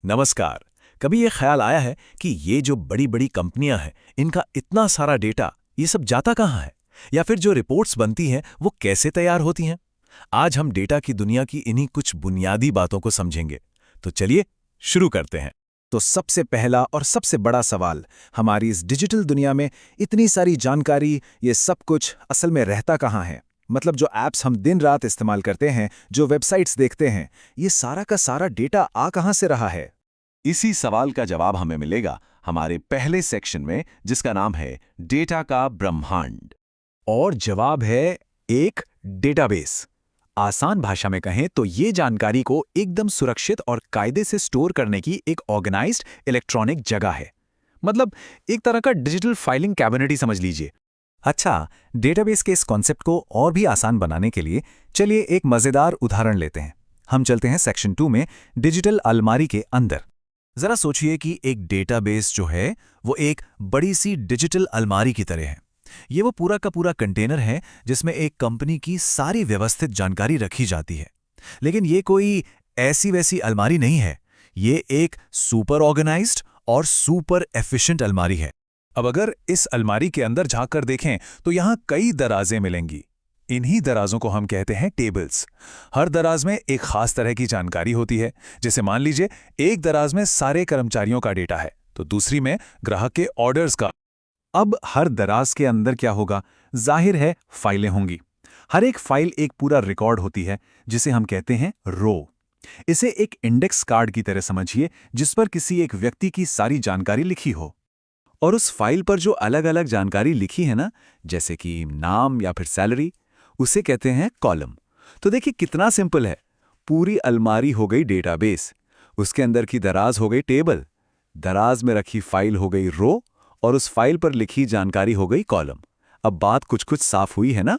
नमस्कार। कभी ये ख्याल आया है कि ये जो बड़ी बड़ी कंपनियां हैं, इनका इतना सारा डेटा, ये सब जाता कहाँ है? या फिर जो रिपोर्ट्स बनती हैं वो कैसे तैयार होती हैं? आज हम डेटा की दुनिया की इन्हीं कुछ बुनियादी बातों को समझेंगे। तो चलिए शुरू करते हैं। तो सबसे पहला और सबसे बड़ा सवाल, हमारी इस डिजिटल दुनिया में इतनी सारी जानकारी, ये सब कुछ असल में रहता कहाँ है? मतलब जो ऐप्स हम दिन रात इस्तेमाल करते हैं, जो वेबसाइट्स देखते हैं, ये सारा का सारा डेटा आ कहाँ से रहा है? इसी सवाल का जवाब हमें मिलेगा हमारे पहले सेक्शन में, जिसका नाम है डेटा का ब्रह्मांड। और जवाब है एक डेटाबेस। आसान भाषा में कहें तो ये जानकारी को एकदम सुरक्षित और कायदे से स्टोर करने की एक ऑर्गेनाइज्ड इलेक्ट्रॉनिक जगह है। मतलब एक तरह का डिजिटल फाइलिंग कैबिनेट ही समझ लीजिए। अच्छा, डेटाबेस के इस कॉन्सेप्ट को और भी आसान बनाने के लिए चलिए एक मजेदार उदाहरण लेते हैं। हम चलते हैं सेक्शन 2 में, डिजिटल अलमारी के अंदर। जरा सोचिए कि एक डेटाबेस जो है वो एक बड़ी सी डिजिटल अलमारी की तरह है। ये वो पूरा का पूरा कंटेनर है जिसमें एक कंपनी की सारी व्यवस्थित जानकारी रखी जाती है। लेकिन ये कोई ऐसी वैसी अलमारी नहीं है, ये एक सुपर ऑर्गेनाइज्ड और सुपर एफिशिएंट अलमारी है। अब अगर इस अलमारी के अंदर झांक कर देखें तो यहाँ कई दराजें मिलेंगी। इन्हीं दराजों को हम कहते हैं टेबल्स। हर दराज में एक खास तरह की जानकारी होती है। जैसे मान लीजिए एक दराज में सारे कर्मचारियों का डेटा है, तो दूसरी में ग्राहक के ऑर्डर्स का। अब हर दराज के अंदर क्या होगा? जाहिर है फाइलें होंगी। हर एक फाइल एक पूरा रिकॉर्ड होती है, जिसे हम कहते हैं रो। इसे एक इंडेक्स कार्ड की तरह समझिए, जिस पर किसी एक व्यक्ति की सारी जानकारी लिखी हो। और उस फाइल पर जो अलग अलग जानकारी लिखी है ना, जैसे कि नाम या फिर सैलरी, उसे कहते हैं कॉलम। तो देखिए कितना सिंपल है। पूरी अलमारी हो गई डेटाबेस, उसके अंदर की दराज हो गई टेबल, दराज में रखी फाइल हो गई रो, और उस फाइल पर लिखी जानकारी हो गई कॉलम। अब बात कुछ कुछ साफ हुई है ना?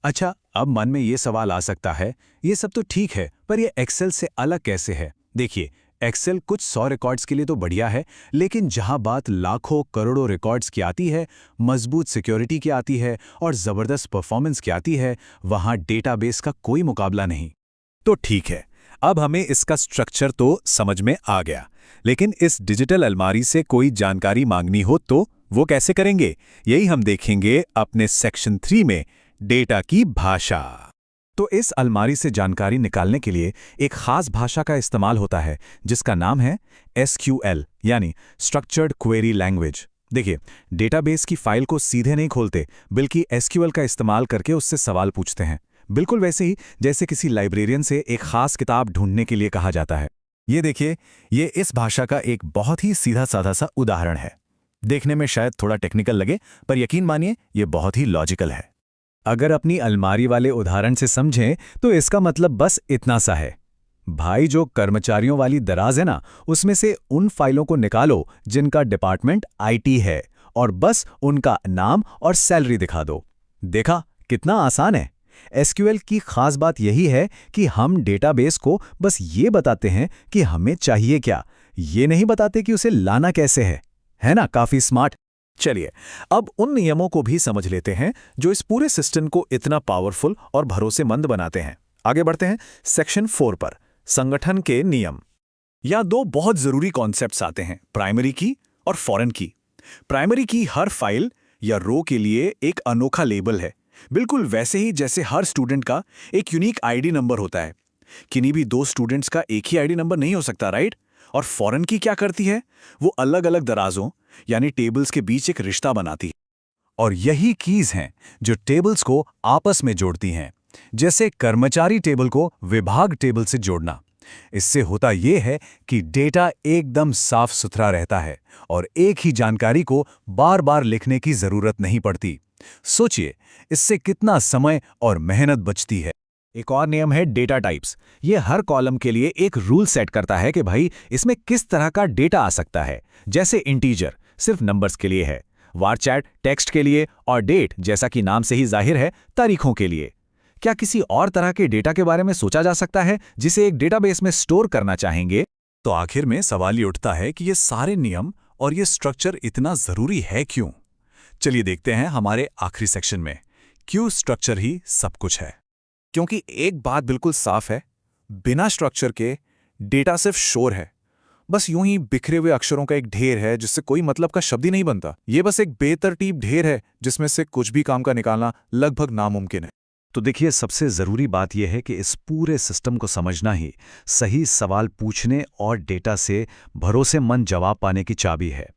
अच्छा, अब मन में ये सवाल आ सकता है, ये सब तो ठीक है, पर ये एक्सेल से अलग कैसे है? देखिए, एक्सेल कुछ 100 रिकॉर्ड्स के लिए तो बढ़िया है, लेकिन जहां बात लाखों करोड़ों रिकॉर्ड्स की आती है, मजबूत सिक्योरिटी की आती है और जबरदस्त परफॉर्मेंस की आती है, वहां डेटाबेस का कोई मुकाबला नहीं। तो ठीक है, अब हमें इसका स्ट्रक्चर तो समझ में आ गया, लेकिन इस डिजिटल अलमारी से कोई जानकारी मांगनी हो तो वो कैसे करेंगे? यही हम देखेंगे अपने सेक्शन 3 में, डेटा की भाषा। तो इस अलमारी से जानकारी निकालने के लिए एक खास भाषा का इस्तेमाल होता है, जिसका नाम है SQL, यानी स्ट्रक्चर्ड क्वेरी लैंग्वेज। देखिए, डेटाबेस की फाइल को सीधे नहीं खोलते, बल्कि SQL का इस्तेमाल करके उससे सवाल पूछते हैं। बिल्कुल वैसे ही जैसे किसी लाइब्रेरियन से एक खास किताब ढूंढने के लिए कहा जाता है। ये देखिए, ये इस भाषा का एक बहुत ही सीधा साधा सा उदाहरण है। देखने में शायद थोड़ा टेक्निकल लगे, पर यकीन मानिए ये बहुत ही लॉजिकल है। अगर अपनी अलमारी वाले उदाहरण से समझें तो इसका मतलब बस इतना सा है। भाई, जो कर्मचारियों वाली दराज है ना, उसमें से उन फाइलों को निकालो जिनका डिपार्टमेंट IT है, और बस उनका नाम और सैलरी दिखा दो। देखा कितना आसान है? SQL की खास बात यही है कि हम डेटाबेस को बस ये बताते हैं कि हमें चाहिए क्या, ये नहीं बताते कि उसे लाना कैसे है ना? काफी स्मार्ट। चलिए, अब उन नियमों को भी समझ लेते हैं जो इस पूरे सिस्टम को इतना पावरफुल और भरोसेमंद बनाते हैं। आगे बढ़ते हैं सेक्शन 4 पर, संगठन के नियम। यहाँ दो बहुत जरूरी कॉन्सेप्ट्स आते हैं, प्राइमरी की और फॉरेन की। प्राइमरी की हर फाइल या रो के लिए एक अनोखा लेबल है, बिल्कुल वैसे ही जैसे हर स्टूडेंट का एक यूनिक ID नंबर होता है। किन्हीं भी दो स्टूडेंट्स का एक ही ID नंबर नहीं हो सकता, राइट? और फॉरेन की क्या करती है? वो अलग अलग दराजों यानी टेबल्स के बीच एक रिश्ता बनाती है, और यही कीज हैं जो टेबल्स को आपस में जोड़ती हैं। जैसे कर्मचारी टेबल को विभाग टेबल से जोड़ना। इससे होता यह है कि डेटा एकदम साफ सुथरा रहता है और एक ही जानकारी को बार बार लिखने की जरूरत नहीं पड़ती। सोचिए, इससे कितना समय और मेहनत बचती है। एक और नियम है डेटा टाइप्स। ये हर कॉलम के लिए एक रूल सेट करता है कि भाई इसमें किस तरह का डेटा आ सकता है। जैसे इंटीजर सिर्फ नंबर्स के लिए है, वारचैट टेक्स्ट के लिए, और डेट, जैसा कि नाम से ही जाहिर है, तारीखों के लिए। क्या किसी और तरह के डेटा के बारे में सोचा जा सकता है जिसे एक डेटाबेस में स्टोर करना चाहेंगे? तो आखिर में सवाल ये उठता है कि ये सारे नियम और ये स्ट्रक्चर इतना जरूरी है क्यों? चलिए देखते हैं हमारे आखिरी सेक्शन में, क्यों स्ट्रक्चर ही सब कुछ है। क्योंकि एक बात बिल्कुल साफ है, बिना स्ट्रक्चर के डेटा सिर्फ शोर है, बस यूं ही बिखरे हुए अक्षरों का एक ढेर है जिससे कोई मतलब का शब्द ही नहीं बनता। ये बस एक बेतरतीब ढेर है जिसमें से कुछ भी काम का निकालना लगभग नामुमकिन है। तो देखिए, सबसे ज़रूरी बात यह है कि इस पूरे सिस्टम को समझना ही सही सवाल पूछने और डेटा से भरोसेमंद जवाब पाने की चाबी है।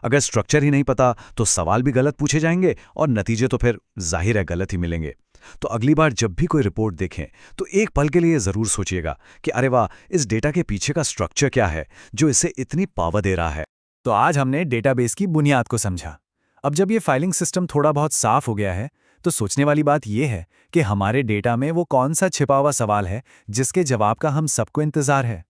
अगर स्ट्रक्चर ही नहीं पता तो सवाल भी गलत पूछे जाएंगे और नतीजे तो फिर जाहिर है गलत ही मिलेंगे। तो अगली बार जब भी कोई रिपोर्ट देखें तो एक पल के लिए ज़रूर सोचिएगा कि अरे वाह, इस डेटा के पीछे का स्ट्रक्चर क्या है जो इसे इतनी पावर दे रहा है। तो आज हमने डेटाबेस की बुनियाद को समझा। अब जब ये फाइलिंग सिस्टम थोड़ा बहुत साफ हो गया है तो सोचने वाली बात यह है कि हमारे डेटा में वो कौन सा छिपा हुआ सवाल है जिसके जवाब का हम सबको इंतजार है।